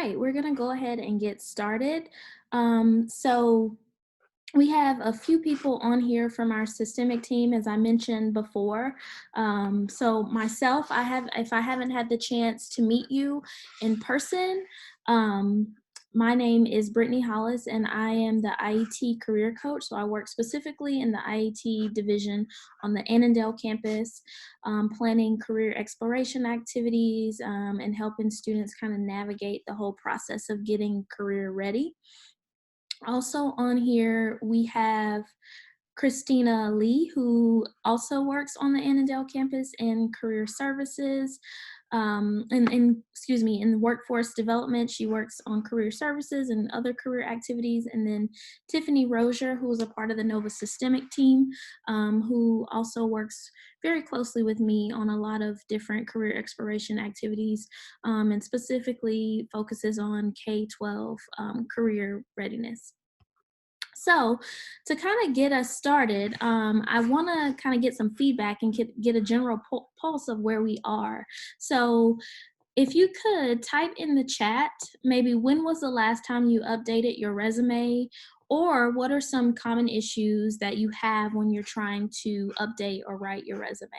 Right, we're gonna go ahead and get started. So we have a few people on here from our systemic team, as I mentioned before. So myself, if I haven't had the chance to meet you in person, um, my name is Brittany Hollis, and I am the IET career coach. So I work specifically in the IET division on the Annandale campus, planning career exploration activities and helping students kind of navigate the whole process of getting career ready. Also on here, we have Christina Lee, who also works on the Annandale campus in career services, excuse me, in workforce development. She works on career services and other career activities. And then Tiffany Rozier, who is a part of the Nova Systemic team, who also works very closely with me on a lot of different career exploration activities, and specifically focuses on K-12 career readiness. So, to kind of get us started, I want to kind of get some feedback and get a general pulse of where we are. So, if you could type in the chat, maybe when was the last time you updated your resume, or what are some common issues that you have when you're trying to update or write your resume?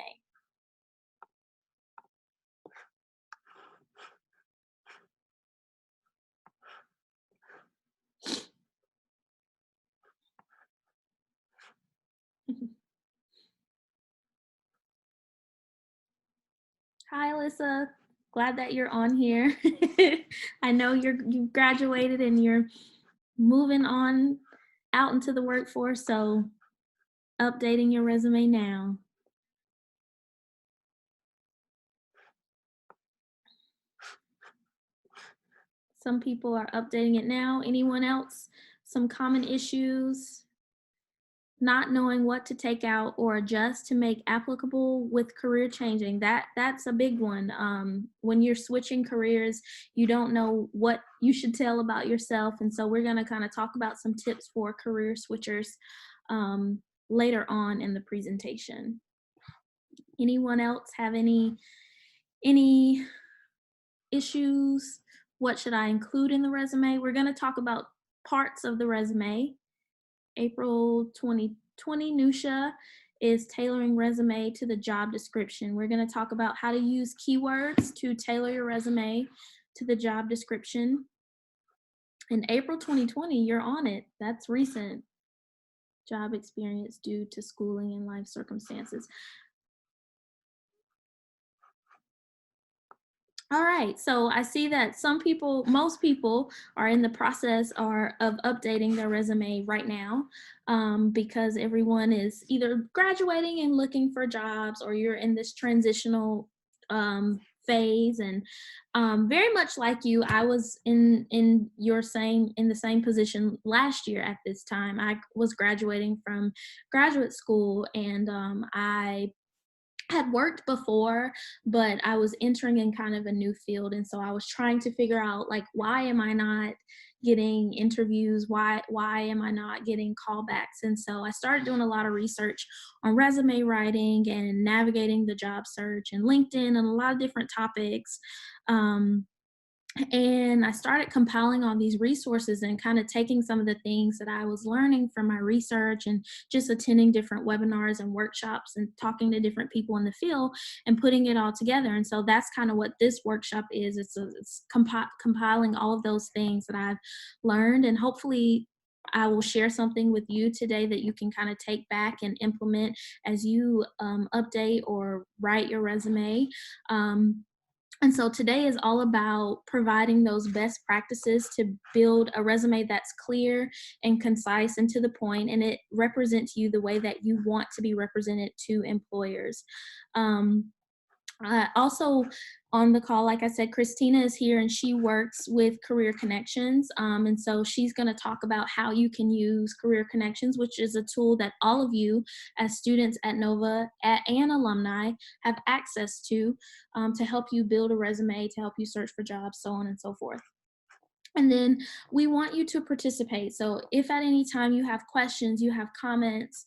Hi, Alyssa. Glad that you're on here. I know you graduated and you're moving on out into the workforce, so updating your resume now. Some people are updating it now. Anyone else? Some common issues? Not knowing what to take out or adjust to make applicable with career changing. That's a big one. When you're switching careers, you don't know what you should tell about yourself, and so we're going to kind of talk about some tips for career switchers later on in the presentation. Anyone else have any issues? What should I include in the resume? We're going to talk about parts of the resume. April 2020, Nusha is tailoring resume to the job description. We're going to talk about how to use keywords to tailor your resume to the job description. In April 2020, you're on it. That's recent. Job experience due to schooling and life circumstances. All right, so I see that most people are in the process of updating their resume right now, because everyone is either graduating and looking for jobs, or you're in this transitional phase. And very much like you, I was in the same position last year at this time. I was graduating from graduate school, and I had worked before, but I was entering in kind of a new field, and so I was trying to figure out, like, why am I not getting interviews? Why am I not getting callbacks? And so I started doing a lot of research on resume writing and navigating the job search and LinkedIn and a lot of different topics. And I started compiling all these resources and kind of taking some of the things that I was learning from my research and just attending different webinars and workshops and talking to different people in the field and putting it all together. And so that's kind of what this workshop is. It's compiling all of those things that I've learned, and hopefully I will share something with you today that you can kind of take back and implement as you update or write your resume. And so today is all about providing those best practices to build a resume that's clear and concise and to the point, and it represents you the way that you want to be represented to employers. Um, Also on the call, like I said, Christina is here and she works with Career Connections. And so she's going to talk about how you can use Career Connections, which is a tool that all of you as students at Nova and alumni have access to help you build a resume, to help you search for jobs, so on and so forth. And then we want you to participate. So if at any time you have questions, you have comments,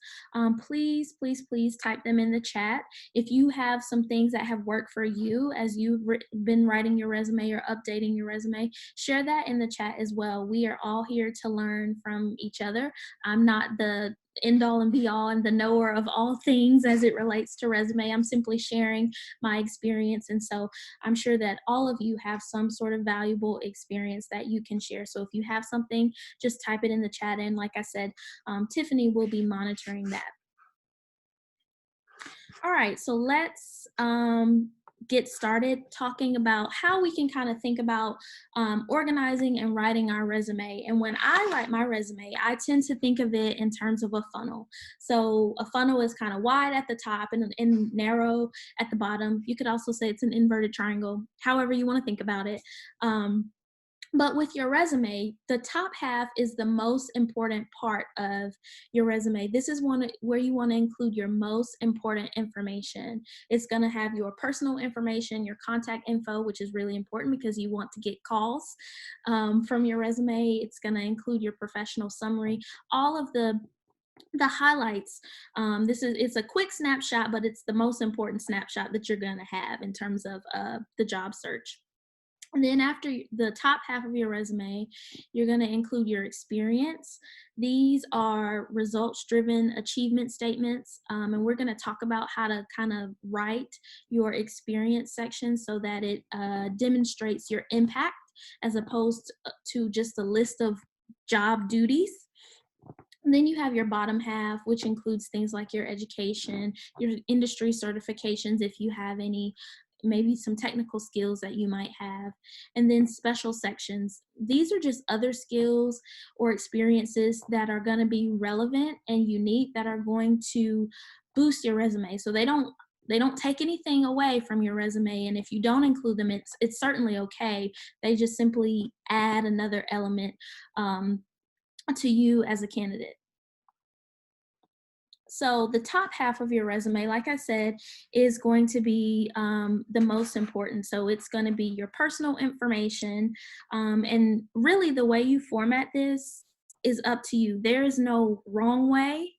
please, please, please type them in the chat. If you have some things that have worked for you as you've been writing your resume or updating your resume, share that in the chat as well. We are all here to learn from each other. I'm not the end all and be all and the knower of all things as it relates to resume. I'm simply sharing my experience. And so I'm sure that all of you have some sort of valuable experience that you can share. So if you have something, just type it in the chat. And like I said, Tiffany will be monitoring that. All right, so let's get started talking about how we can kind of think about organizing and writing our resume. And when I write my resume, I tend to think of it in terms of a funnel. So a funnel is kind of wide at the top and narrow at the bottom. You could also say it's an inverted triangle, however you want to think about it. But with your resume, the top half is the most important part of your resume. This is where you want to include your most important information. It's going to have your personal information, your contact info, which is really important because you want to get calls from your resume. It's going to include your professional summary, all of the highlights. It's a quick snapshot, but it's the most important snapshot that you're going to have in terms of the job search. And then after the top half of your resume, you're going to include your experience. These are results-driven achievement statements, and we're going to talk about how to kind of write your experience section so that it demonstrates your impact as opposed to just a list of job duties. And then you have your bottom half, which includes things like your education, your industry certifications, if you have any, maybe some technical skills that you might have, and then special sections. These are just other skills or experiences that are going to be relevant and unique that are going to boost your resume. So they don't take anything away from your resume, and if you don't include them, it's certainly okay. They just simply add another element to you as a candidate. So the top half of your resume, like I said, is going to be the most important. So it's going to be your personal information. And really the way you format this is up to you. There is no wrong way.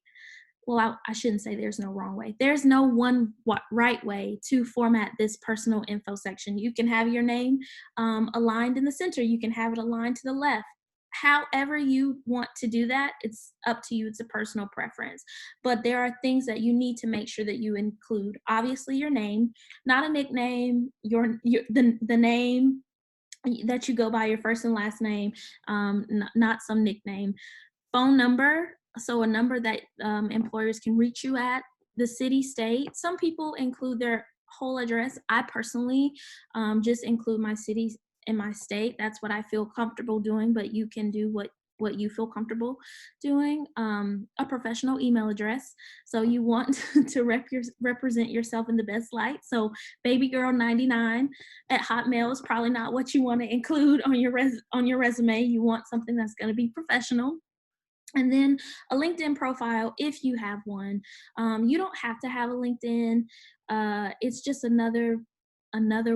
Well, I shouldn't say there's no wrong way. There's no one right way to format this personal info section. You can have your name aligned in the center. You can have it aligned to the left. However you want to do that, it's up to you. It's a personal preference. But there are things that you need to make sure that you include. Obviously, your name, not a nickname, the name that you go by, your first and last name, not some nickname. Phone number, so a number that employers can reach you at, the city, state. Some people include their whole address. I personally just include my city and my state. That's what I feel comfortable doing, but you can do what you feel comfortable doing. A professional email address. So you want to represent yourself in the best light. So babygirl99 at Hotmail is probably not what you want to include on your resume. You want something that's going to be professional. And then a LinkedIn profile, if you have one. You don't have to have a LinkedIn. It's just another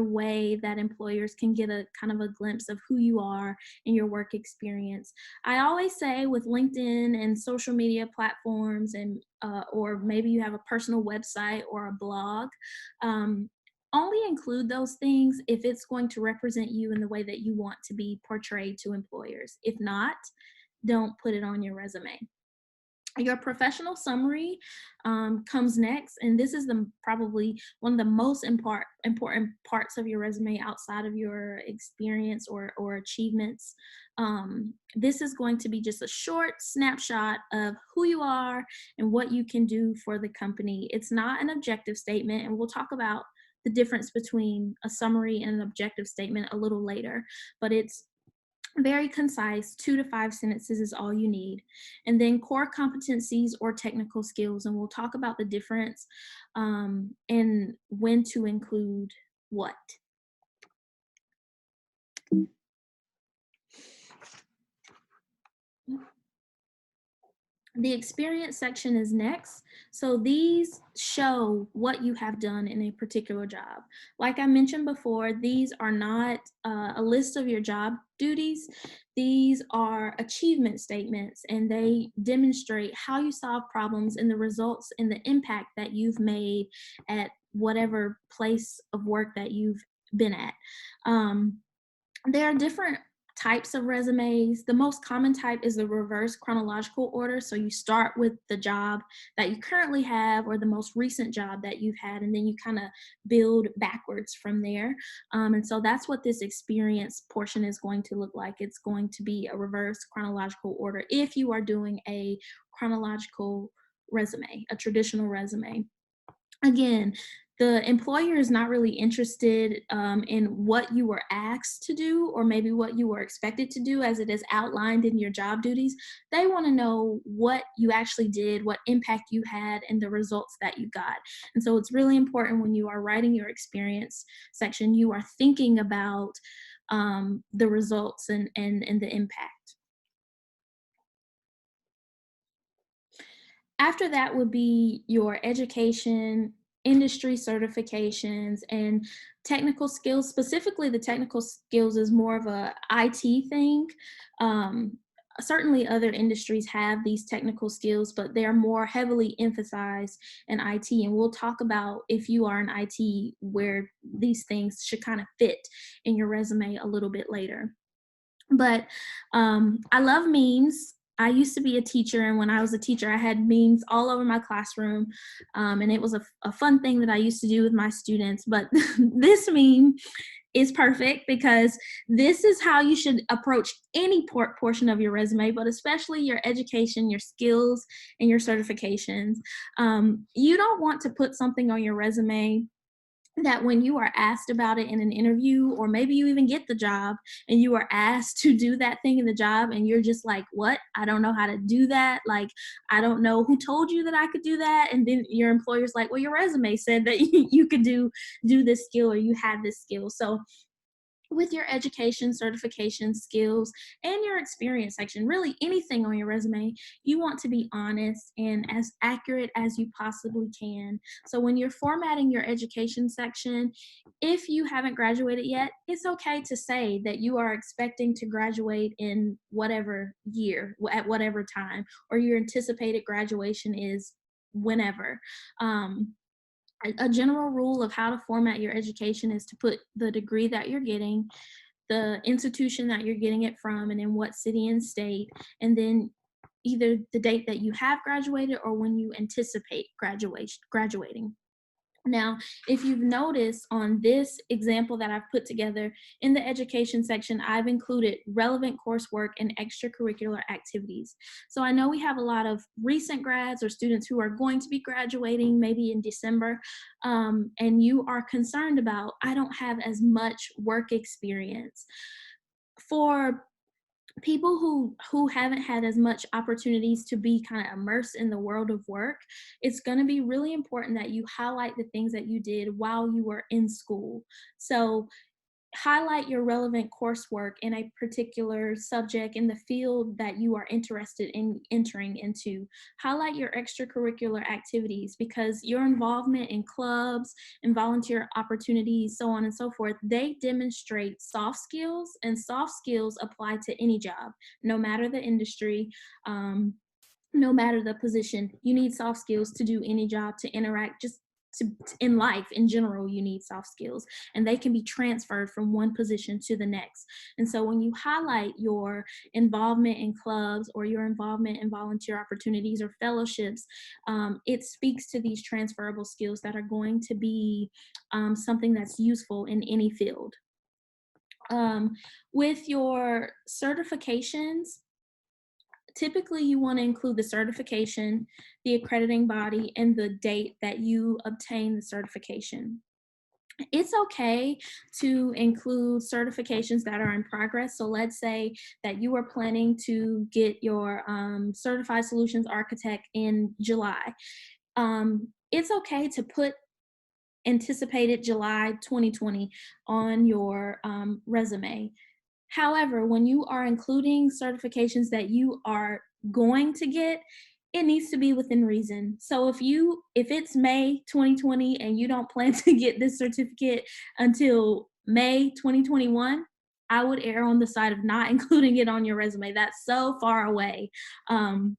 way that employers can get a kind of a glimpse of who you are and your work experience. I always say with LinkedIn and social media platforms, and or maybe you have a personal website or a blog, only include those things if it's going to represent you in the way that you want to be portrayed to employers. If not, don't put it on your resume. Your professional summary comes next, and this is probably one of the most important parts of your resume outside of your experience or achievements. This is going to be just a short snapshot of who you are and what you can do for the company. It's not an objective statement, and we'll talk about the difference between a summary and an objective statement a little later, but it's very concise. 2 to 5 sentences is all you need. And then core competencies or technical skills, and we'll talk about the difference and when to include what. The experience section is next. So these show what you have done in a particular job. Like I mentioned before, these are not a list of your job duties. These are achievement statements, and they demonstrate how you solve problems and the results and the impact that you've made at whatever place of work that you've been at. Um, there are different types of resumes. The most common type is the reverse chronological order. So you start with the job that you currently have or the most recent job that you've had, and then you kind of build backwards from there. And so that's what this experience portion is going to look like. It's going to be a reverse chronological order if you are doing a chronological resume, a traditional resume. Again, the employer is not really interested in what you were asked to do or maybe what you were expected to do as it is outlined in your job duties. They want to know what you actually did, what impact you had, and the results that you got. And so it's really important when you are writing your experience section, you are thinking about the results and the impact. After that would be your education, industry certifications, and technical skills. Specifically, the technical skills is more of a IT thing. Um, Certainly, other industries have these technical skills, but they're more heavily emphasized in IT. And we'll talk about if you are in IT, where these things should kind of fit in your resume a little bit later. But I love memes. I used to be a teacher, and when I was a teacher, I had memes all over my classroom, and it was a fun thing that I used to do with my students. But this meme is perfect because this is how you should approach any portion of your resume, but especially your education, your skills, and your certifications. You don't want to put something on your resume that when you are asked about it in an interview, or maybe you even get the job and you are asked to do that thing in the job and you're just like, what, I don't know how to do that, like I don't know who told you that I could do that. And then your employer's like, well, your resume said that you could do this skill or you had this skill. So with your education, certification, skills, and your experience section, really anything on your resume, you want to be honest and as accurate as you possibly can. So when you're formatting your education section, if you haven't graduated yet, it's okay to say that you are expecting to graduate in whatever year, at whatever time, or your anticipated graduation is whenever. A general rule of how to format your education is to put the degree that you're getting, the institution that you're getting it from, and in what city and state, and then either the date that you have graduated or when you anticipate graduating. Now, if you've noticed on this example that I've put together in the education section, I've included relevant coursework and extracurricular activities. So I know we have a lot of recent grads or students who are going to be graduating maybe in December, and you are concerned about, I don't have as much work experience. For people who haven't had as much opportunities to be kind of immersed in the world of work, it's going to be really important that you highlight the things that you did while you were in school. So highlight your relevant coursework in a particular subject in the field that you are interested in entering into. Highlight your extracurricular activities because your involvement in clubs and volunteer opportunities, so on and so forth, they demonstrate soft skills, and soft skills apply to any job, no matter the industry. No matter the position, you need soft skills to do any job, to interact, just in life in general, you need soft skills, and they can be transferred from one position to the next. And so when you highlight your involvement in clubs or your involvement in volunteer opportunities or fellowships, it speaks to these transferable skills that are going to be something that's useful in any field. With your certifications, typically you want to include the certification, the accrediting body, and the date that you obtain the certification. It's okay to include certifications that are in progress. So let's say that you are planning to get your certified solutions architect in July. It's okay to put anticipated July 2020 on your resume. However, when you are including certifications that you are going to get, It needs to be within reason. So if it's May 2020 and you don't plan to get this certificate until May 2021, I would err on the side of not including it on your resume. That's so far away. Um,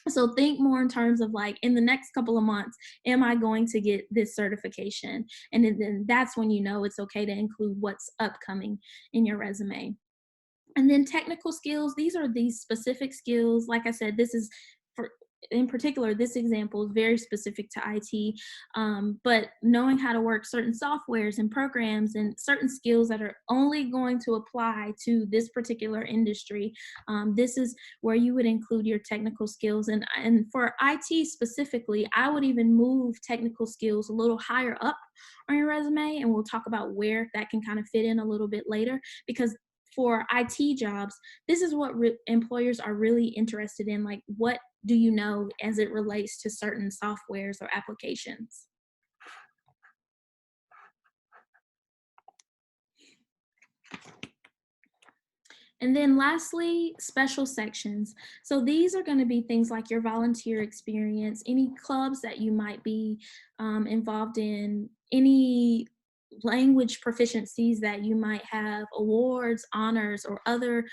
so think more in terms of like in the next couple of months, am I going to get this certification? And then that's when you know it's okay to include what's upcoming in your resume. And then technical skills, these are these specific skills. Like I said, this is for, in particular, this example is very specific to IT, but knowing how to work certain softwares and programs and certain skills that are only going to apply to this particular industry, this is where you would include your technical skills. And for IT specifically, I would even move technical skills a little higher up on your resume, and we'll talk about where that can kind of fit in a little bit later, because for IT jobs, this is what employers are really interested in. Like, what do you know as it relates to certain softwares or applications? And then lastly, special sections. So these are going to be things like your volunteer experience, any clubs that you might be involved in, any language proficiencies that you might have, awards, honors, or other.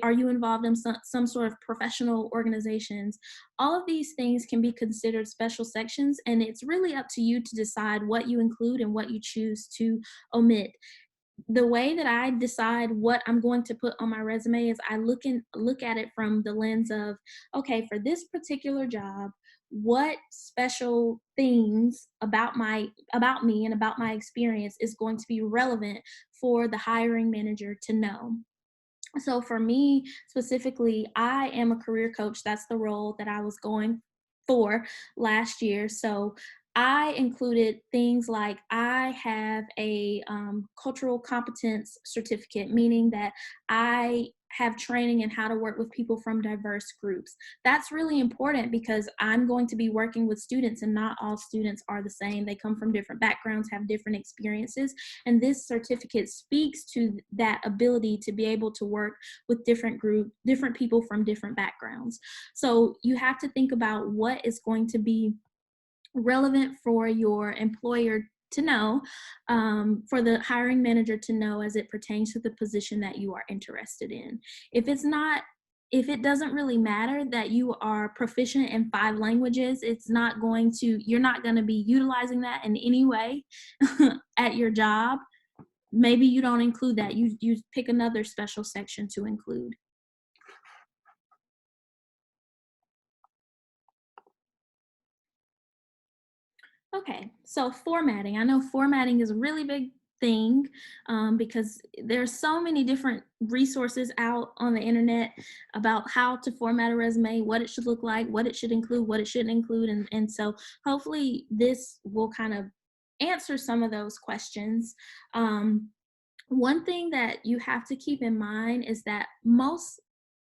Are you involved in some sort of professional organizations? All of these things can be considered special sections, and it's really up to you to decide what you include and what you choose to omit. The way that I decide what I'm going to put on my resume is I look at it from the lens of, okay, for this particular job, what special things about me and about my experience is going to be relevant for the hiring manager to know. So for me specifically, I am a career coach. That's the role that I was going for last year. So I included things like I have a cultural competence certificate, meaning that I have training in how to work with people from diverse groups. That's really important because I'm going to be working with students, and not all students are the same. They come from different backgrounds, have different experiences, and this certificate speaks to that ability to be able to work with different people from different backgrounds. So you have to think about what is going to be relevant for your employer to know, for the hiring manager to know as it pertains to the position that you are interested in. If it's not, if it doesn't really matter that you are proficient in 5 languages, you're not going to be utilizing that in any way at your job. Maybe you don't include that. You pick another special section to include. Okay, so formatting. I know formatting is a really big thing, because there's so many different resources out on the internet about how to format a resume, what it should look like, what it should include, what it shouldn't include. And so hopefully this will kind of answer some of those questions. Um, One thing that you have to keep in mind is that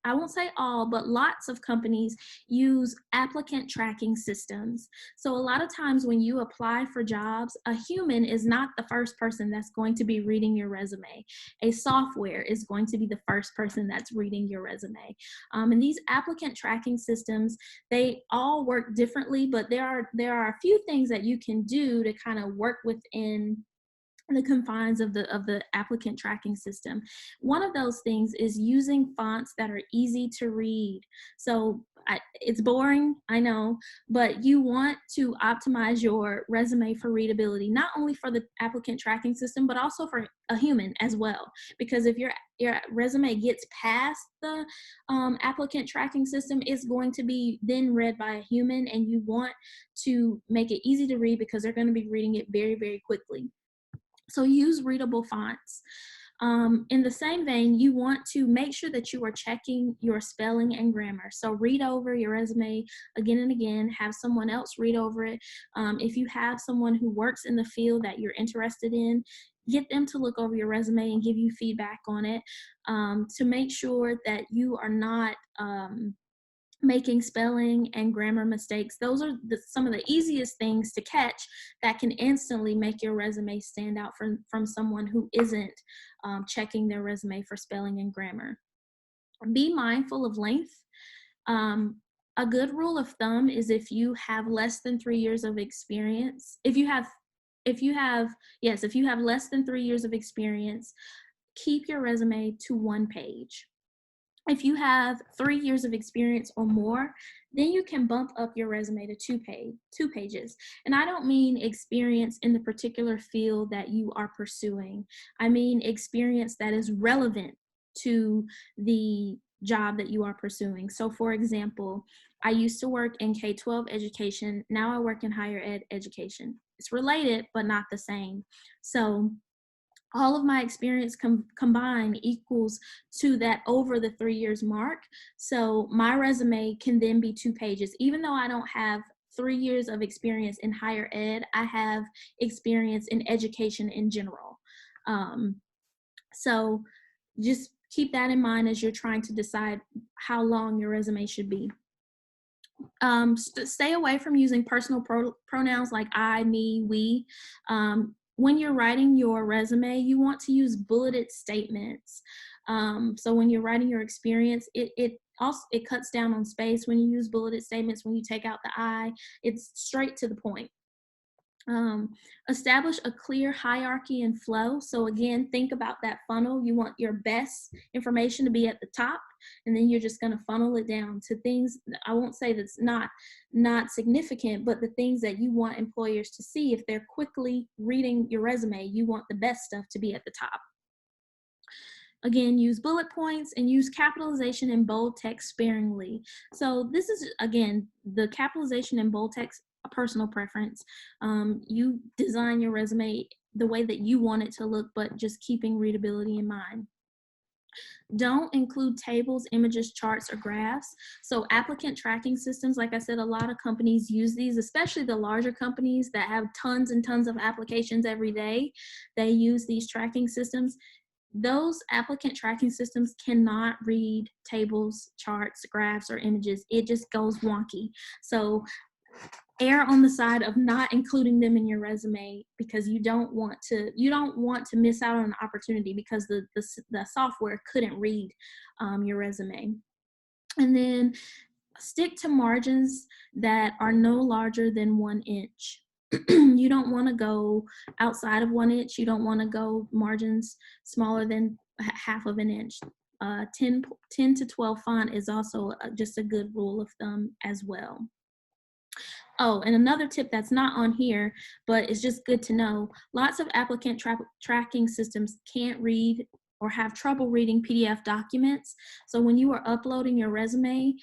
I won't say all, but lots of companies use applicant tracking systems. So a lot of times when you apply for jobs, a human is not the first person that's going to be reading your resume. A software is going to be the first person that's reading your resume. And these applicant tracking systems, they all work differently, but there are a few things that you can do to kind of work within the confines of the applicant tracking system. One of those things is using fonts that are easy to read. So it's boring, I know, but you want to optimize your resume for readability, not only for the applicant tracking system, but also for a human as well. Because if your resume gets past the applicant tracking system, it's going to be then read by a human, and you want to make it easy to read because they're going to be reading it very, very quickly. So use readable fonts. In the same vein, you want to make sure that you are checking your spelling and grammar. So read over your resume again and again, have someone else read over it. If you have someone who works in the field that you're interested in, get them to look over your resume and give you feedback on it, to make sure that you are not making spelling and grammar mistakes. Those are some of the easiest things to catch that can instantly make your resume stand out from someone who isn't checking their resume for spelling and grammar. Be mindful of length. Um, A good rule of thumb is if you have less than 3 years of experience, if you have less than 3 years of experience, keep your resume to 1 page. If you have 3 years of experience or more, then you can bump up your resume to 2 pages. And I don't mean experience in the particular field that you are pursuing. I mean experience that is relevant to the job that you are pursuing. So for example, I used to work in K-12 education. Now I work in higher ed education. It's related, but not the same. So all of my experience combined equals to that over the 3 years mark. So my resume can then be 2 pages. Even though I don't have 3 years of experience in higher ed, I have experience in education in general. So just keep that in mind as you're trying to decide how long your resume should be. Stay away from using personal pronouns like I, me, we. When you're writing your resume, you want to use bulleted statements. So when you're writing your experience, it cuts down on space when you use bulleted statements. When you take out the I, it's straight to the point. Establish a clear hierarchy and flow. So again, think about that funnel. You want your best information to be at the top, and then you're just going to funnel it down to things, I won't say that's not significant, but the things that you want employers to see. If they're quickly reading your resume, you want the best stuff to be at the top. Again, use bullet points and use capitalization and bold text sparingly. So this is, again, the capitalization and bold text, a personal preference. You design your resume the way that you want it to look, but just keeping readability in mind. Don't include tables, images, charts, or graphs. So applicant tracking systems, like I said, a lot of companies use these, especially the larger companies that have tons and tons of applications every day. They use these tracking systems. Those applicant tracking systems cannot read tables, charts, graphs, or images. It just goes wonky. So err on the side of not including them in your resume, because you don't want to miss out on an opportunity because the software couldn't read your resume. And then stick to margins that are no larger than 1 inch. You don't want to go outside of 1 inch. You don't want to go margins smaller than half of an inch. 10 to 12 font is also just a good rule of thumb as well. Oh, and another tip that's not on here, but it's just good to know, lots of applicant tracking systems can't read or have trouble reading PDF documents. So when you are uploading your resume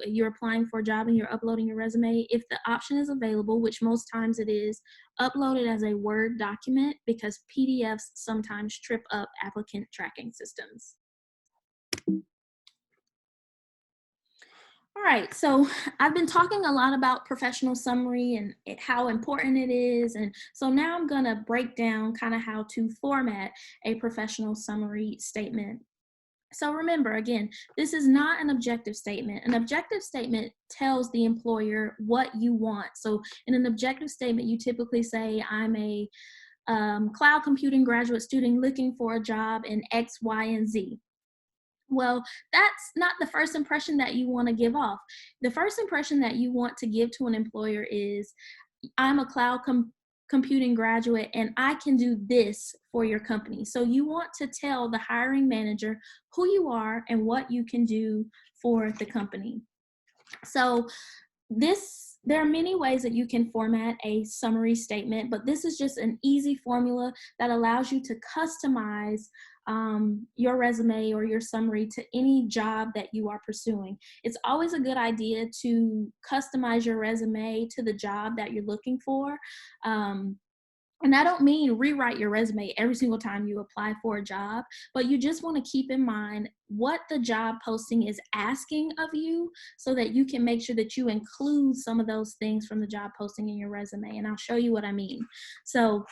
you're applying for a job and you're uploading your resume, if the option is available, which most times it is, upload it as a Word document, because PDFs sometimes trip up applicant tracking systems. All right, so I've been talking a lot about professional summary and how important it is. And so now I'm going to break down kind of how to format a professional summary statement. So remember, again, this is not an objective statement. An objective statement tells the employer what you want. So in an objective statement, you typically say, I'm a cloud computing graduate student looking for a job in X, Y, and Z. Well, that's not the first impression that you want to give off. The first impression that you want to give to an employer is, I'm a cloud computing graduate and I can do this for your company. So you want to tell the hiring manager who you are and what you can do for the company. So there are many ways that you can format a summary statement, but this is just an easy formula that allows you to customize your resume or your summary to any job that you are pursuing. It's always a good idea to customize your resume to the job that you're looking for. And I don't mean rewrite your resume every single time you apply for a job, but you just want to keep in mind what the job posting is asking of you so that you can make sure that you include some of those things from the job posting in your resume. And I'll show you what I mean. So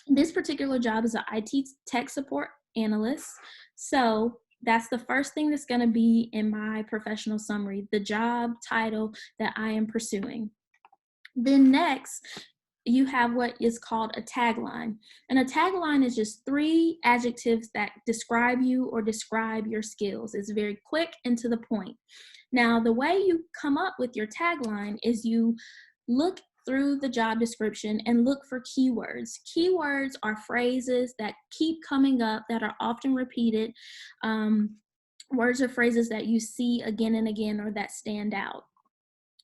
this particular job is an IT tech support analyst. So that's the first thing that's going to be in my professional summary, the job title that I am pursuing. Then next, you have what is called a tagline. And a tagline is just 3 adjectives that describe you or describe your skills. It's very quick and to the point. Now, the way you come up with your tagline is you look through the job description and look for keywords. Keywords are phrases that keep coming up, that are often repeated, words or phrases that you see again and again or that stand out.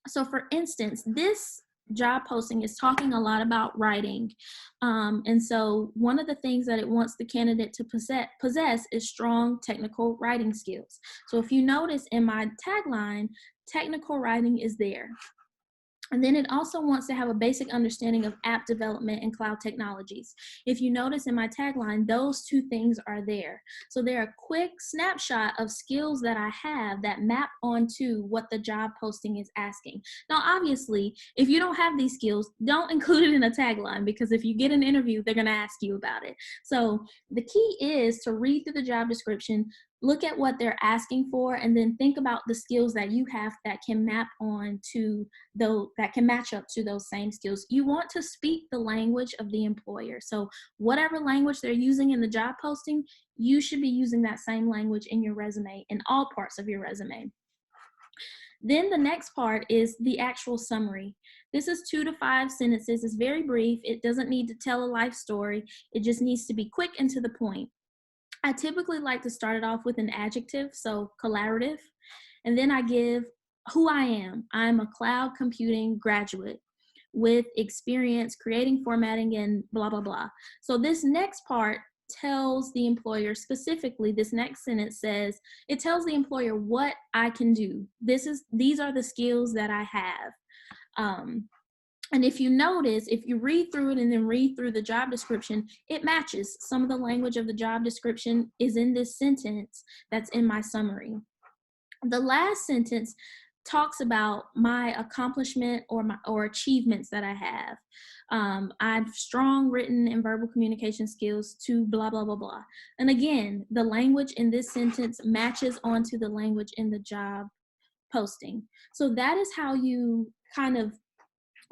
So for instance, this job posting is talking a lot about writing. And so one of the things that it wants the candidate to possess is strong technical writing skills. So if you notice in my tagline, technical writing is there. And then it also wants to have a basic understanding of app development and cloud technologies. If you notice in my tagline, those 2 things are there. So they're a quick snapshot of skills that I have that map onto what the job posting is asking. Now, obviously, if you don't have these skills, don't include it in a tagline, because if you get an interview, they're going to ask you about it. So the key is to read through the job description, look at what they're asking for, and then think about the skills that you have that can map on to those, that can match up to those same skills. You want to speak the language of the employer. So whatever language they're using in the job posting, you should be using that same language in your resume, in all parts of your resume. Then the next part is the actual summary. This is 2 to 5 sentences. It's very brief. It doesn't need to tell a life story. It just needs to be quick and to the point. I typically like to start it off with an adjective, so collaborative, and then I give who I am. I'm a cloud computing graduate with experience creating, formatting, and blah, blah, blah. So this next part tells the employer specifically, this next sentence says, it tells the employer what I can do. These are the skills that I have. And if you notice, if you read through it and then read through the job description, it matches. Some of the language of the job description is in this sentence that's in my summary. The last sentence talks about my accomplishment or achievements that I have. I have strong written and verbal communication skills to blah, blah, blah, blah. And again, the language in this sentence matches onto the language in the job posting. So that is how you kind of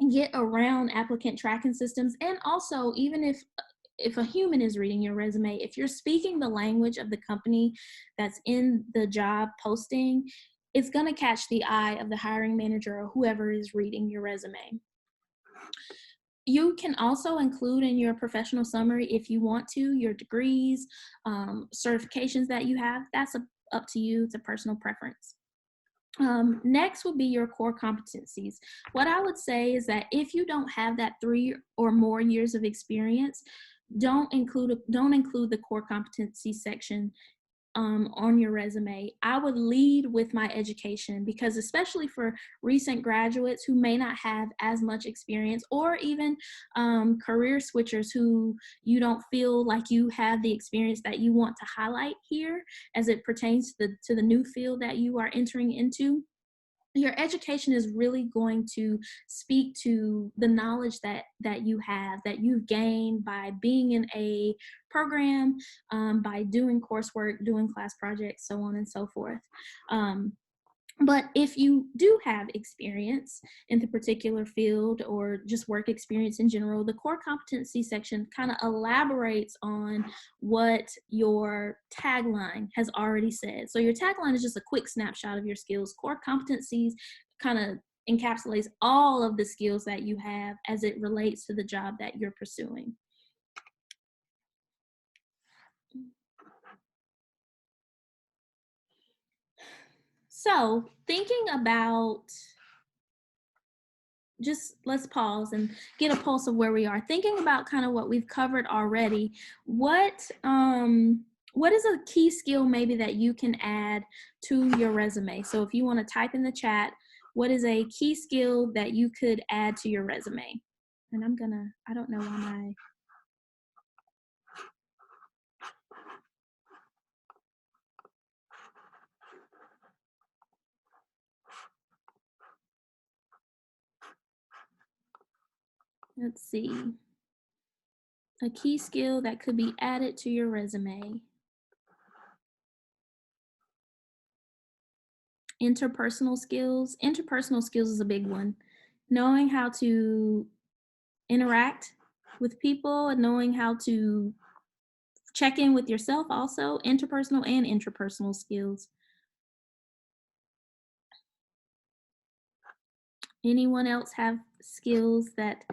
get around applicant tracking systems. And also, even if a human is reading your resume, if you're speaking the language of the company that's in the job posting, it's going to catch the eye of the hiring manager or whoever is reading your resume. You can also include in your professional summary, if you want to, your degrees, certifications that you have. That's up to you. It's a personal preference. Next would be your core competencies. What I would say is that if you don't have that 3 or more years of experience, don't include the core competency section on your resume. I would lead with my education, because especially for recent graduates who may not have as much experience, or even career switchers who you don't feel like you have the experience that you want to highlight here as it pertains to the new field that you are entering into, your education is really going to speak to the knowledge that you have, that you've gained by being in a program, by doing coursework, doing class projects, so on and so forth. But if you do have experience in the particular field or just work experience in general, the core competency section kind of elaborates on what your tagline has already said. So your tagline is just a quick snapshot of your skills. Core competencies kind of encapsulates all of the skills that you have as it relates to the job that you're pursuing. So thinking about, just let's pause and get a pulse of where we are. Thinking about kind of what we've covered already, what is a key skill maybe that you can add to your resume? So if you want to type in the chat, what is a key skill that you could add to your resume? And I don't know why my, let's see. A key skill that could be added to your resume. Interpersonal skills. Interpersonal skills is a big one. Knowing how to interact with people and knowing how to check in with yourself also, interpersonal and intrapersonal skills. Anyone else have skills that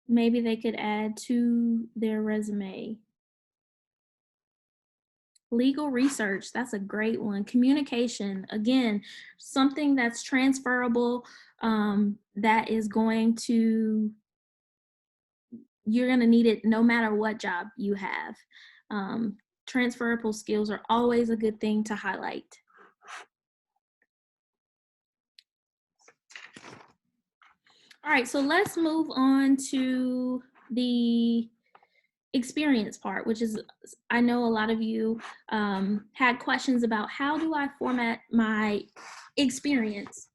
maybe they could add to their resume? Legal research, that's a great one. Communication, again, something that's transferable, that is going to, you're going to need it no matter what job you have. Transferable skills are always a good thing to highlight. All right, so let's move on to the experience part, which is, I know a lot of you had questions about how do I format my experience.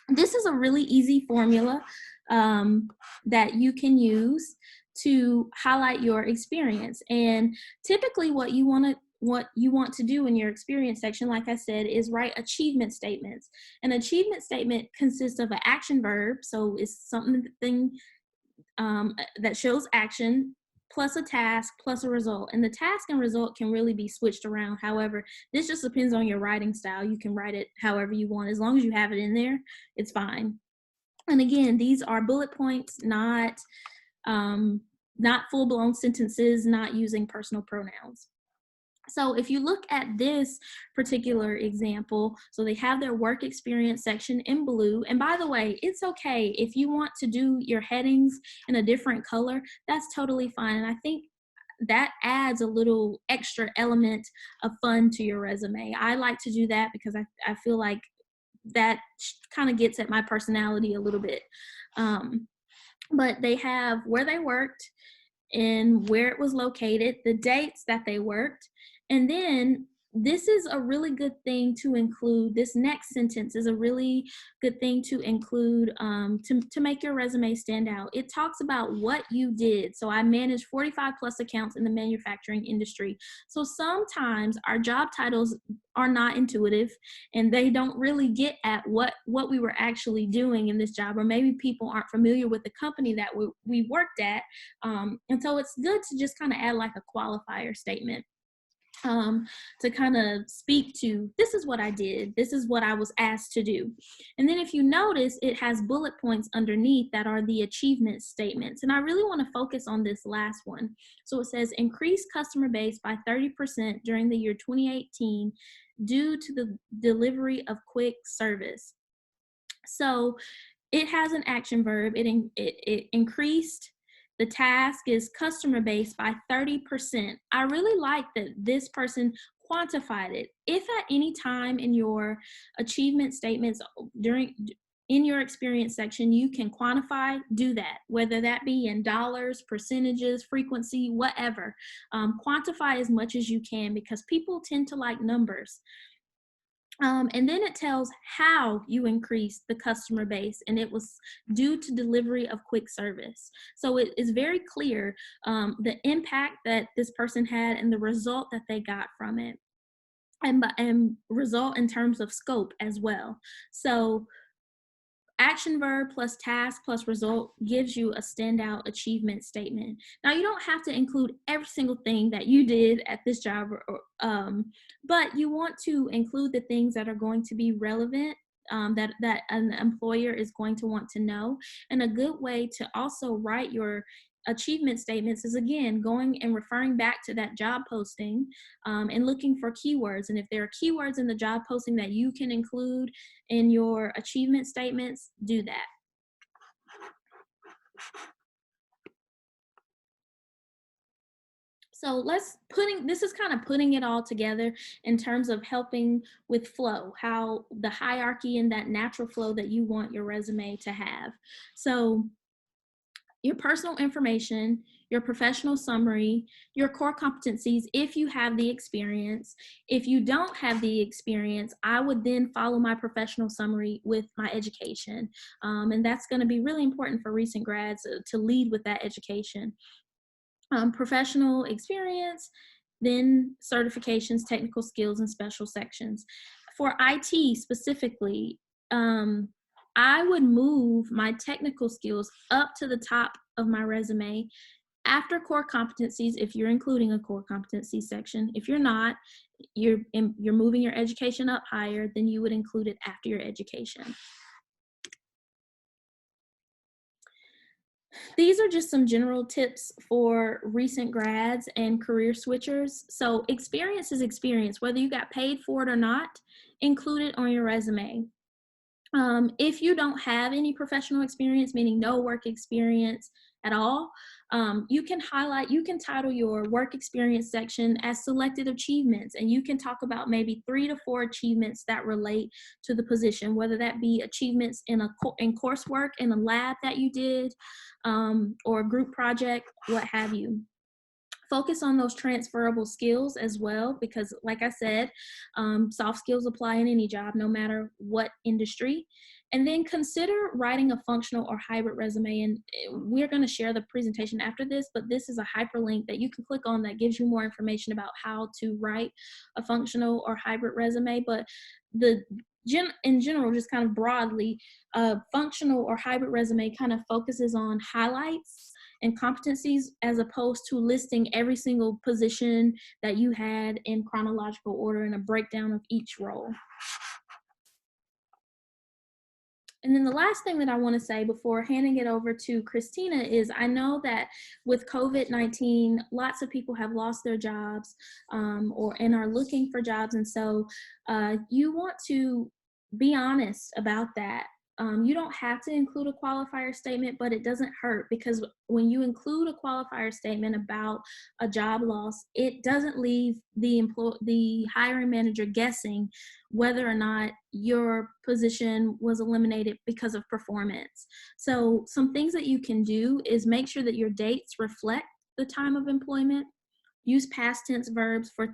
This is a really easy formula that you can use to highlight your experience. And typically what you want to do in your experience section, like I said, is write achievement statements. An achievement statement consists of an action verb, so it's something that shows action, plus a task, plus a result. And the task and result can really be switched around. However, this just depends on your writing style. You can write it however you want. As long as you have it in there, it's fine. And again, these are bullet points, not full-blown sentences, not using personal pronouns. So if you look at this particular example, so they have their work experience section in blue. And by the way, it's okay if you want to do your headings in a different color, that's totally fine. And I think that adds a little extra element of fun to your resume. I like to do that because I feel like that kind of gets at my personality a little bit. But they have where they worked and where it was located, the dates that they worked, and then this is a really good thing to include. This next sentence is a really good thing to include to make your resume stand out. It talks about what you did. So I managed 45 plus accounts in the manufacturing industry. So sometimes our job titles are not intuitive and they don't really get at what we were actually doing in this job, or maybe people aren't familiar with the company that we worked at. And so it's good to just kind of add like a qualifier statement to kind of speak to, this is what I did, this is what I was asked to do. And then if you notice, it has bullet points underneath that are the achievement statements. And I really want to focus on this last one. So it says increase customer base by 30% during the year 2018 due to the delivery of quick service. So it has an action verb. It increased. The task is customer base by 30%. I really like that this person quantified it. If at any time in your achievement statements in your experience section, you can quantify, do that, whether that be in dollars, percentages, frequency, whatever. Quantify as much as you can because people tend to like numbers. And then it tells how you increase the customer base, and it was due to delivery of quick service. So it is very clear the impact that this person had and the result that they got from it, and result in terms of scope as well. So action verb plus task plus result gives you a standout achievement statement. Now, you don't have to include every single thing that you did at this job, but you want to include the things that are going to be relevant, that an employer is going to want to know. And a good way to also write your achievement statements is, again, going and referring back to that job posting and looking for keywords. And if there are keywords in the job posting that you can include in your achievement statements, do that. So this is kind of putting it all together in terms of helping with flow, how the hierarchy and that natural flow that you want your resume to have. So your personal information, your professional summary, your core competencies if you have the experience. If you don't have the experience, I would then follow my professional summary with my education. And that's going to be really important for recent grads to lead with that education. Professional experience, then certifications, technical skills, and special sections. For IT specifically, I would move my technical skills up to the top of my resume after core competencies, if you're including a core competency section. If you're not, you're moving your education up higher, then you would include it after your education. These are just some general tips for recent grads and career switchers. So experience is experience, whether you got paid for it or not, include it on your resume. If you don't have any professional experience, meaning no work experience at all, you can title your work experience section as selected achievements, and you can talk about maybe 3 to 4 achievements that relate to the position, whether that be achievements in coursework in a lab that you did, or a group project, what have you. Focus on those transferable skills as well, because like I said, soft skills apply in any job, no matter what industry. And then consider writing a functional or hybrid resume. And we're going to share the presentation after this, but this is a hyperlink that you can click on that gives you more information about how to write a functional or hybrid resume. But in general, just kind of broadly, a functional or hybrid resume kind of focuses on highlights and competencies, as opposed to listing every single position that you had in chronological order and a breakdown of each role. And then the last thing that I want to say before handing it over to Christina is, I know that with COVID-19, lots of people have lost their jobs, and are looking for jobs. And so you want to be honest about that. You don't have to include a qualifier statement, but it doesn't hurt, because when you include a qualifier statement about a job loss, it doesn't leave the hiring manager guessing whether or not your position was eliminated because of performance. So some things that you can do is make sure that your dates reflect the time of employment. Use past tense verbs for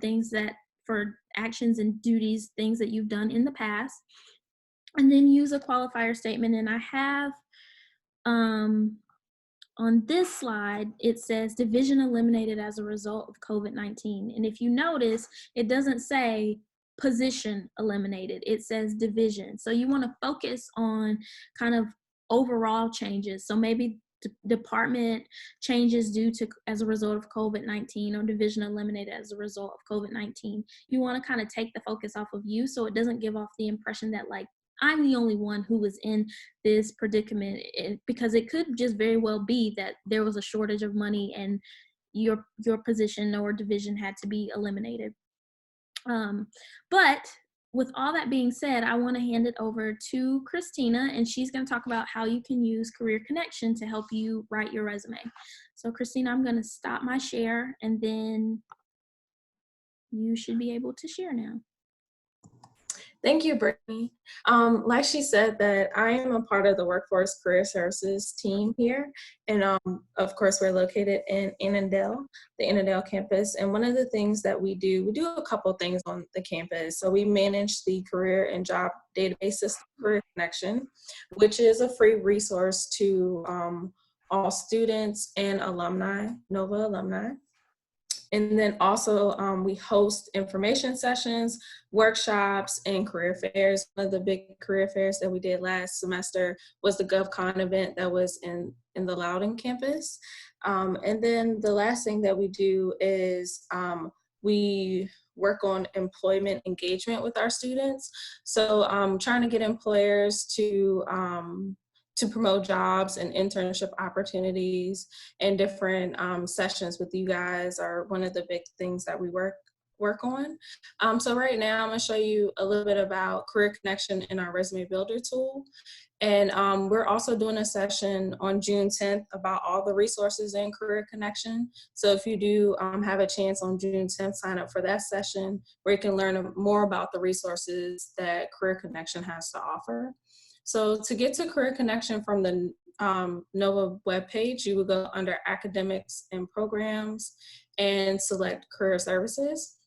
actions and duties, things that you've done in the past. And then use a qualifier statement. And I have, on this slide, it says division eliminated as a result of COVID-19. And if you notice, it doesn't say position eliminated, it says division. So you want to focus on kind of overall changes. So maybe department changes as a result of COVID-19, or division eliminated as a result of COVID-19. You want to kind of take the focus off of you, so it doesn't give off the impression that, like, I'm the only one who was in this predicament, because it could just very well be that there was a shortage of money and your position or division had to be eliminated. But with all that being said, I want to hand it over to Christina, and she's going to talk about how you can use Career Connection to help you write your resume. So Christina, I'm going to stop my share, and then you should be able to share now. Thank you, Brittany. Like she said, that I am a part of the Workforce Career Services team here. And of course, we're located in Annandale, the Annandale campus. And one of the things that we do a couple things on the campus. So we manage the career and job database system, Career Connection, which is a free resource to all students and alumni, NOVA alumni. And then also we host information sessions, workshops, and career fairs. One of the big career fairs that we did last semester was the GovCon event that was in the Loudoun campus. And then the last thing that we do is we work on employment engagement with our students. So trying to get employers to promote jobs and internship opportunities, and different sessions with you guys are one of the big things that we work on. So right now I'm going to show you a little bit about Career Connection in our Resume Builder tool. And we're also doing a session on June 10th about all the resources in Career Connection. So if you do have a chance on June 10th, sign up for that session where you can learn more about the resources that Career Connection has to offer. So to get to Career Connection from the NOVA webpage, you would go under Academics and Programs and select Career Services.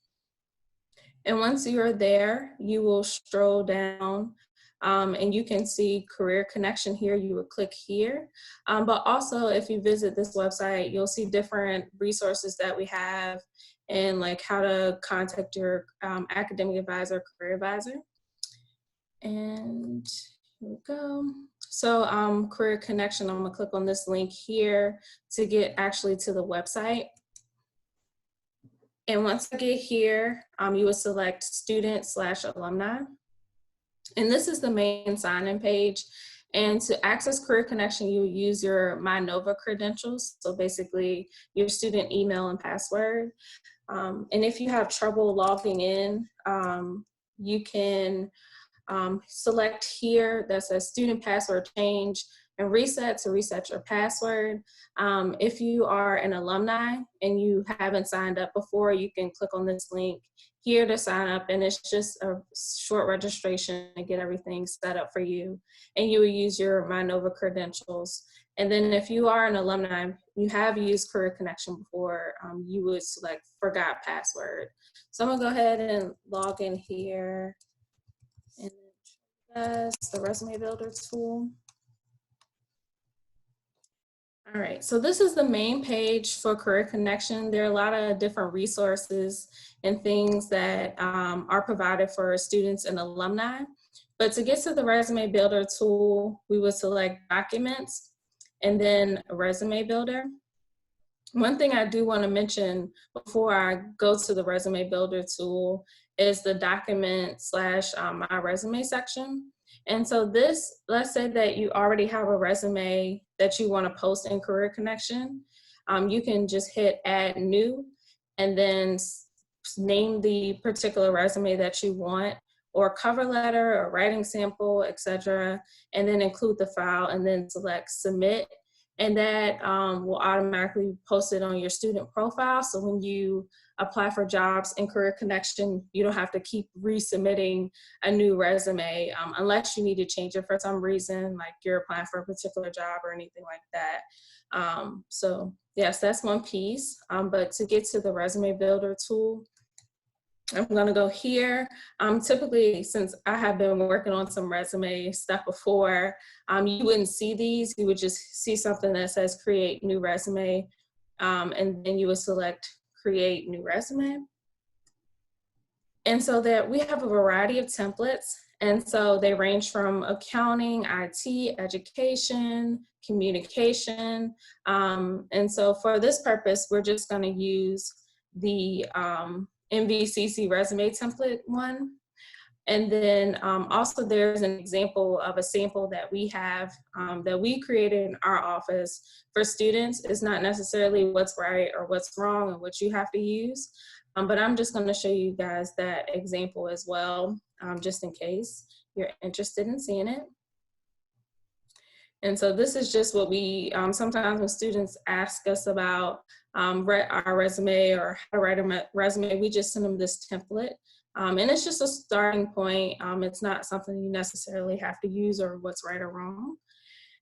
And once you are there, you will stroll down and you can see Career Connection here. You would click here. But also, if you visit this website, you'll see different resources that we have, and like how to contact your academic advisor, career advisor. And Here we go. So Career Connection, I'm gonna click on this link here to get actually to the website. And once I get here, you will select student/alumni. And this is the main sign-in page. And to access Career Connection, you use your MyNova credentials. So basically your student email and password. And if you have trouble logging in, you can select here that says student password change and reset to reset your password. If you are an alumni and you haven't signed up before, you can click on this link here to sign up, and it's just a short registration to get everything set up for you. And you will use your MyNova credentials. And then if you are an alumni, you have used Career Connection before, you would select forgot password. So I'm gonna go ahead and log in here. And that's the resume builder tool. All right, so this is the main page for Career Connection. There are a lot of different resources and things that are provided for students and alumni. But to get to the resume builder tool, we would select documents and then resume builder. One thing I do want to mention before I go to the resume builder tool is the document / my resume section. And so this, let's say that you already have a resume that you want to post in Career Connection. You can just hit add new and then name the particular resume that you want, or cover letter or writing sample, etc. And then include the file and then select submit. And that will automatically post it on your student profile. So when you apply for jobs in Career Connection, you don't have to keep resubmitting a new resume unless you need to change it for some reason, like you're applying for a particular job or anything like that. So yes, that's one piece. But to get to the resume builder tool, I'm gonna go here. Typically, since I have been working on some resume stuff before, you wouldn't see these. You would just see something that says create new resume, and then you would select create new resume. And so that we have a variety of templates. And so they range from accounting, IT, education, communication. And so for this purpose, we're just gonna use the MVCC resume template one. And then also there's an example of a sample that we have that we created in our office for students. It's not necessarily what's right or what's wrong and what you have to use, but I'm just going to show you guys that example as well, just in case you're interested in seeing it. And so this is just what we, sometimes when students ask us about our resume or how to write a resume, we just send them this template. And it's just a starting point. It's not something you necessarily have to use or what's right or wrong.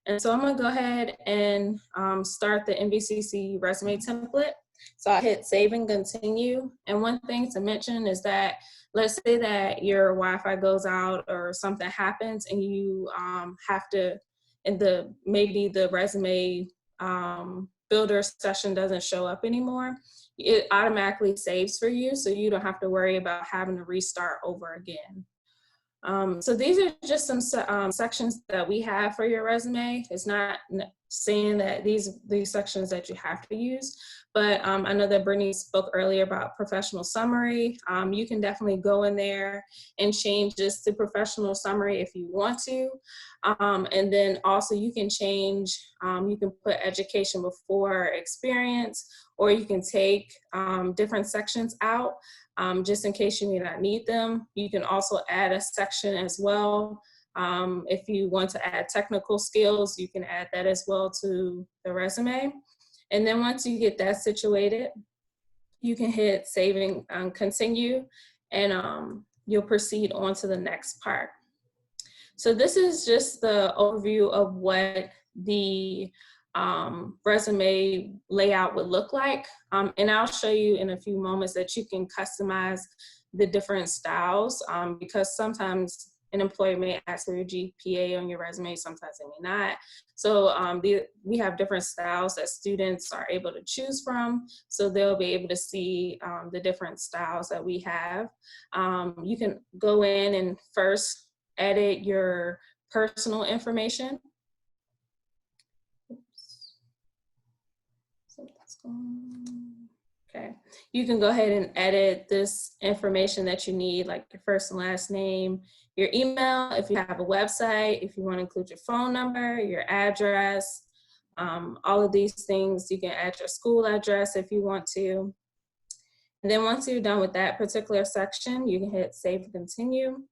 And so I'm gonna go ahead and start the MVCC resume template. So I hit save and continue. And one thing to mention is that, let's say that your Wi-Fi goes out or something happens and you have to, and maybe the resume builder session doesn't show up anymore, it automatically saves for you, so you don't have to worry about having to restart over again. So these are just some sections that we have for your resume. It's not saying that these sections that you have to use, but I know that Brittany spoke earlier about professional summary. You can definitely go in there and change this to professional summary if you want to. And then also you can change, you can put education before experience, or you can take different sections out just in case you may not need them. You can also add a section as well. If you want to add technical skills, you can add that as well to the resume. And then once you get that situated, you can hit save and continue, and you'll proceed on to the next part. So this is just the overview of what the resume layout would look like. And I'll show you in a few moments that you can customize the different styles because sometimes an employer may ask for your GPA on your resume, sometimes they may not. So we have different styles that students are able to choose from, so they'll be able to see the different styles that we have. You can go in and first edit your personal information. Oops. Something's going on. Okay, you can go ahead and edit this information that you need, like your first and last name, your email, if you have a website, if you want to include your phone number, your address, all of these things. You can add your school address if you want to. And then once you're done with that particular section, you can hit save and continue.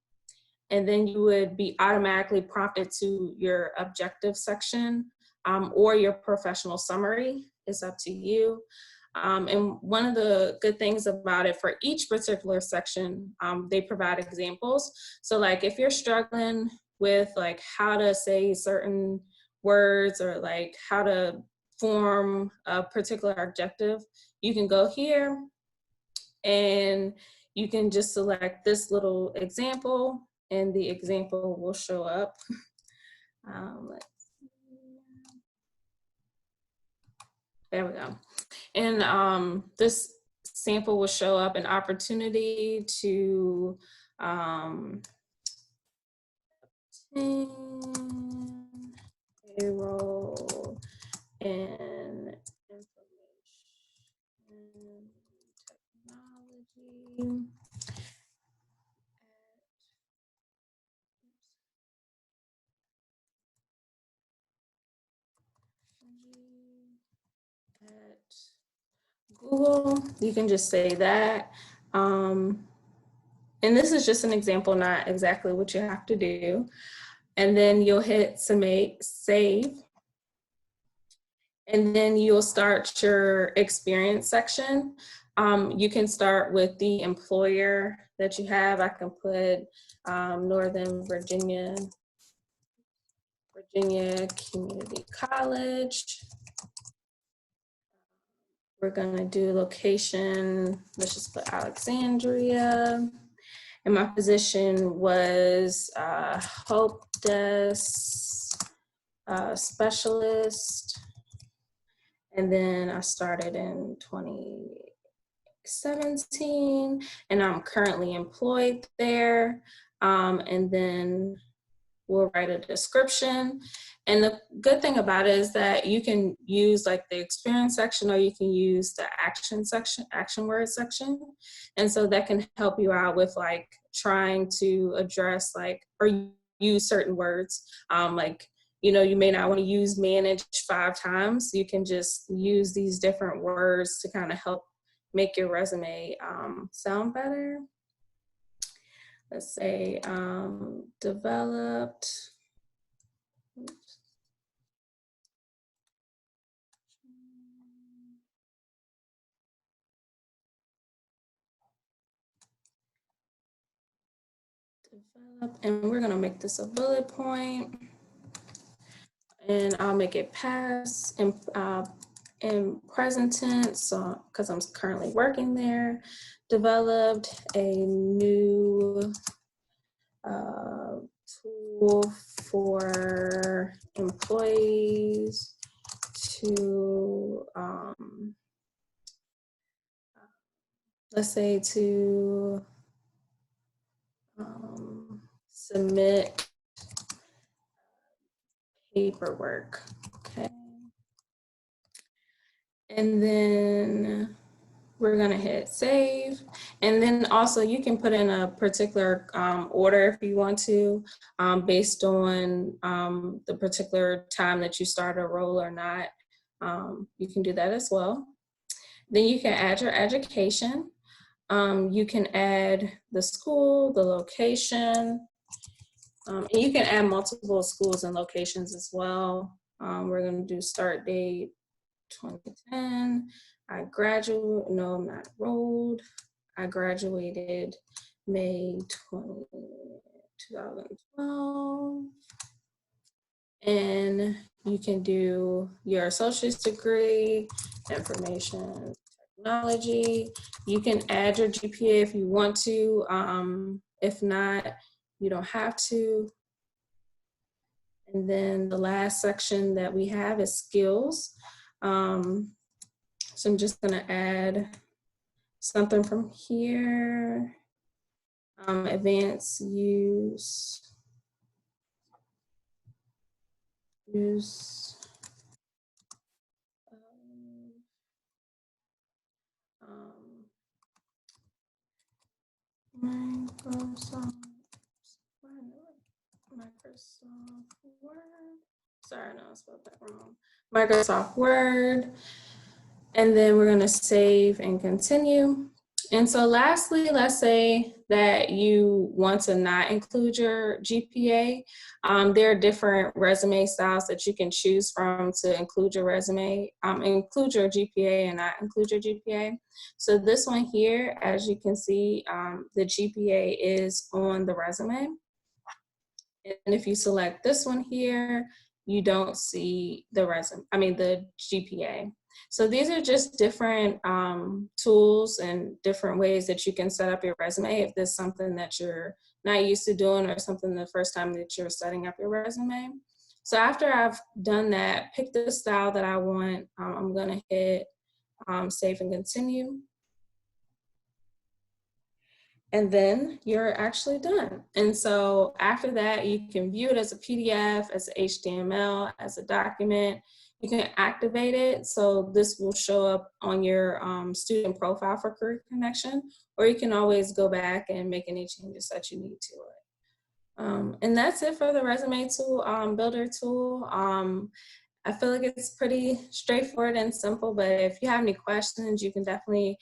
And then you would be automatically prompted to your objective section or your professional summary. It's up to you. And one of the good things about it, for each particular section, they provide examples. So like if you're struggling with like how to say certain words or like how to form a particular objective, you can go here and you can just select this little example and the example will show up. Let's see. There we go. And this sample will show up an opportunity to payroll and information technology. At Google, you can just say that. And this is just an example, not exactly what you have to do. And then you'll hit save. And then you'll start your experience section. You can start with the employer that you have. I can put Northern Virginia Community College. We're gonna do location, let's just put Alexandria. And my position was Help Desk Specialist. And then I started in 2017 and I'm currently employed there. And then we'll write a description. And the good thing about it is that you can use like the experience section or you can use the action section, action word section. And so that can help you out with like trying to address like, or use certain words. Like, you know, you may not want to use manage 5 times. You can just use these different words to kind of help make your resume sound better. Let's say developed. Oops. Develop, and we're gonna make this a bullet point, and I'll make it past in present tense, so because I'm currently working there. Developed a new tool for employees to let's say to submit paperwork. Okay. And then we're gonna hit save. And then also you can put in a particular order if you want to, based on the particular time that you start a role or not. You can do that as well. Then you can add your education. You can add the school, the location, and you can add multiple schools and locations as well. We're gonna do start date 2010. I graduated, no, I'm not enrolled. I graduated May 2012. And you can do your associate's degree, information technology. You can add your GPA if you want to. If not, you don't have to. And then the last section that we have is skills. So I'm just gonna add something from here. Advanced use use Microsoft Word. Sorry, no, I spelled that wrong. Microsoft Word. And then we're going to save and continue. And so lastly, let's say that you want to not include your GPA. There are different resume styles that you can choose from to include your resume, include your GPA and not include your GPA. So this one here, as you can see, the GPA is on the resume. And if you select this one here, you don't see the the GPA. So these are just different tools and different ways that you can set up your resume if there's something that you're not used to doing or something the first time that you're setting up your resume. So after I've done that, pick the style that I want. I'm gonna hit save and continue. And then you're actually done. And so after that, you can view it as a PDF, as HTML, as a document. You can activate it. So this will show up on your student profile for Career Connection, or you can always go back and make any changes that you need to it. And that's it for the resume tool, builder tool. I feel like it's pretty straightforward and simple, but if you have any questions, you can definitely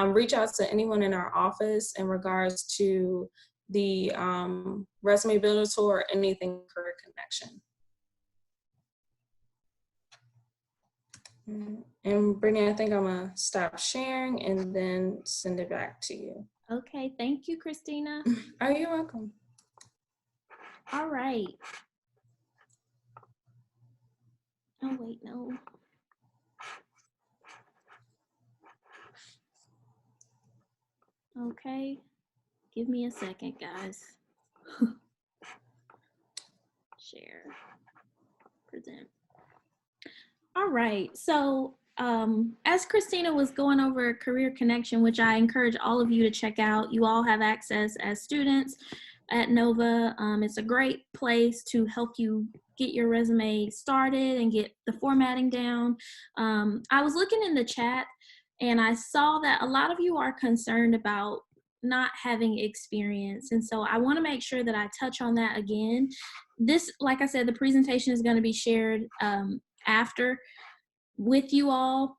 reach out to anyone in our office in regards to the resume builder tool or anything Career Connection. And Brittany, I think I'm gonna stop sharing and then send it back to you. Okay, thank you, Christina. Oh, you're welcome. All right. Oh, wait, no. Okay, give me a second, guys. Share, present. All right, so as Christina was going over Career Connection, which I encourage all of you to check out, you all have access as students at Nova. It's a great place to help you get your resume started and get the formatting down. I was looking in the chat and I saw that a lot of you are concerned about not having experience. And so I want to make sure that I touch on that again. This, like I said, the presentation is going to be shared after with you all.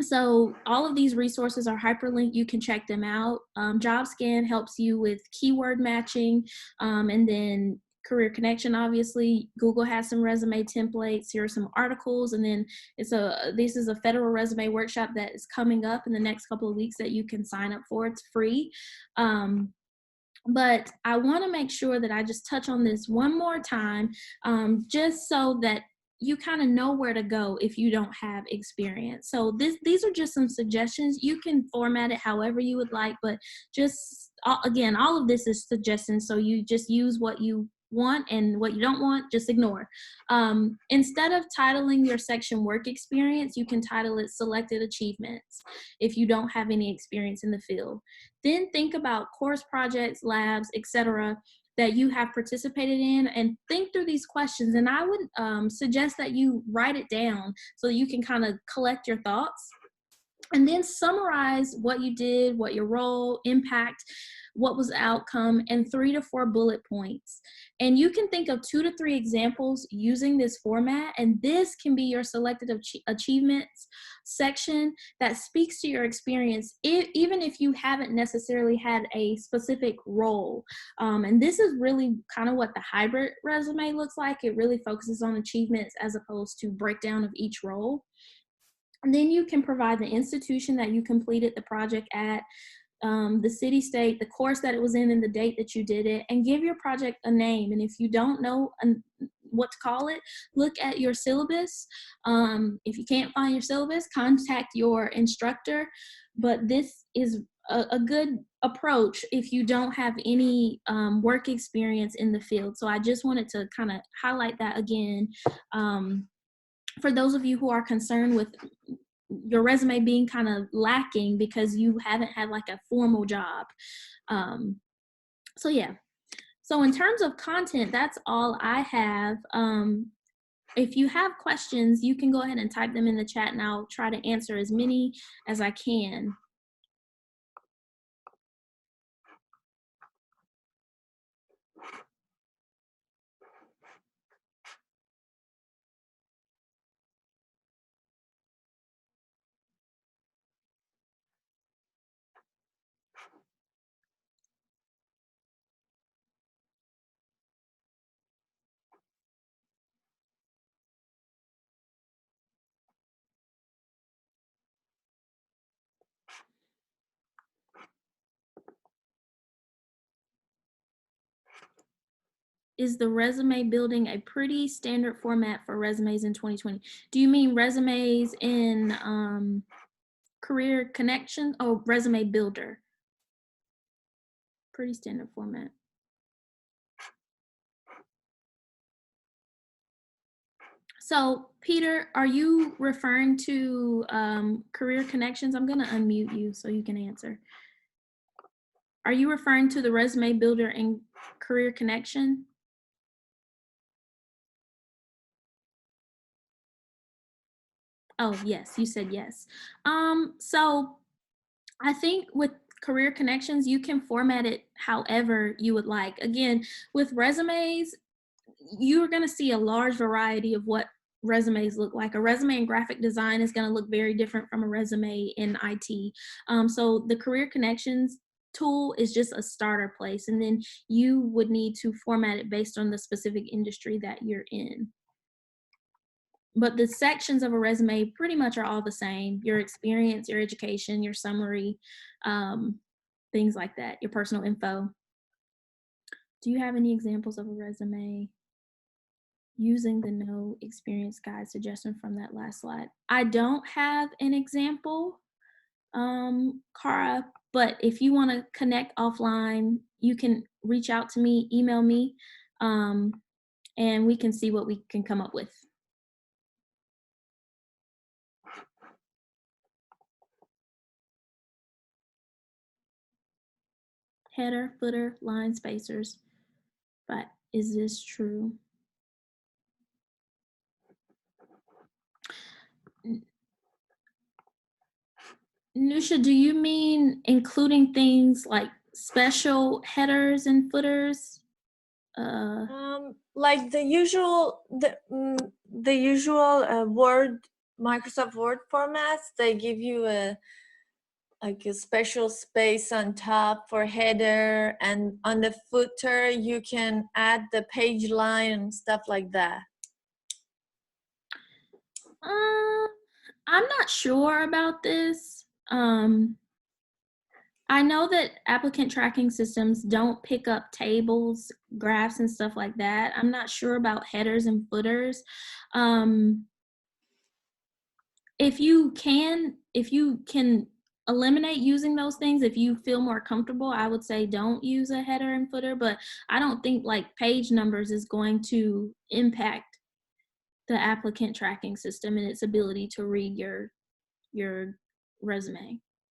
So all of these resources are hyperlinked. You can check them out. JobScan helps you with keyword matching, and then Career Connection, obviously. Google has some resume templates. Here are some articles, and then this is a federal resume workshop that is coming up in the next couple of weeks that you can sign up for. It's free. But I want to make sure that I just touch on this one more time, just so that you kind of know where to go if you don't have experience. So these are just some suggestions. You can format it however you would like, but just again, all of this is suggestions. So you just use what you want, and what you don't want, just ignore. Instead of titling your section work experience, you can title it selected achievements if you don't have any experience in the field. Then think about course projects, labs, etc., that you have participated in, and think through these questions. And I would suggest that you write it down so that you can kind of collect your thoughts. And then summarize what you did, what your role, impact, what was the outcome, and 3 to 4 bullet points. And you can think of 2 to 3 examples using this format, and this can be your selected achievements section that speaks to your experience, even if you haven't necessarily had a specific role. And this is really kind of what the hybrid resume looks like. It really focuses on achievements as opposed to breakdown of each role. And then you can provide the institution that you completed the project at, the city, state, the course that it was in, and the date that you did it, and give your project a name. And if you don't know what to call it, look at your syllabus. If you can't find your syllabus, contact your instructor. But this is a good approach if you don't have any work experience in the field. So I just wanted to kind of highlight that again. For those of you who are concerned with your resume being kind of lacking because you haven't had like a formal job. So yeah. So in terms of content, that's all I have. if you have questions, you can go ahead and type them in the chat and I'll try to answer as many as I can. Is the resume building a pretty standard format for resumes in 2020? Do you mean resumes in career connection or resume builder? Pretty standard format. So Peter, are you referring to career connections? I'm gonna unmute you so you can answer. Are you referring to the resume builder and career connection? Oh, yes, you said yes. So I think with career connections, you can format it however you would like. Again, with resumes, you're going to see a large variety of what resumes look like. A resume in graphic design is going to look very different from a resume in IT. So the career connections tool is just a starter place, and then you would need to format it based on the specific industry that you're in. But the sections of a resume pretty much are all the same: your experience, your education, your summary, um, things like that, your personal info. Do you have any examples of a resume using the no experience guide suggestion from that last slide? I don't have an example, Cara, but if you want to connect offline, you can reach out to me, email me, and we can see what we can come up with. Header, footer, line spacers. But is this true? Nusha, do you mean including things like special headers and footers? Like the usual, the usual Word, Microsoft Word formats, they give you a like a special space on top for header, and on the footer you can add the page line and stuff like that. I'm not sure about this. I know that applicant tracking systems don't pick up tables, graphs, and stuff like that. I'm not sure about headers and footers. If you can eliminate using those things, if you feel more comfortable, I would say don't use a header and footer, but I don't think like page numbers is going to impact the applicant tracking system and its ability to read your resume.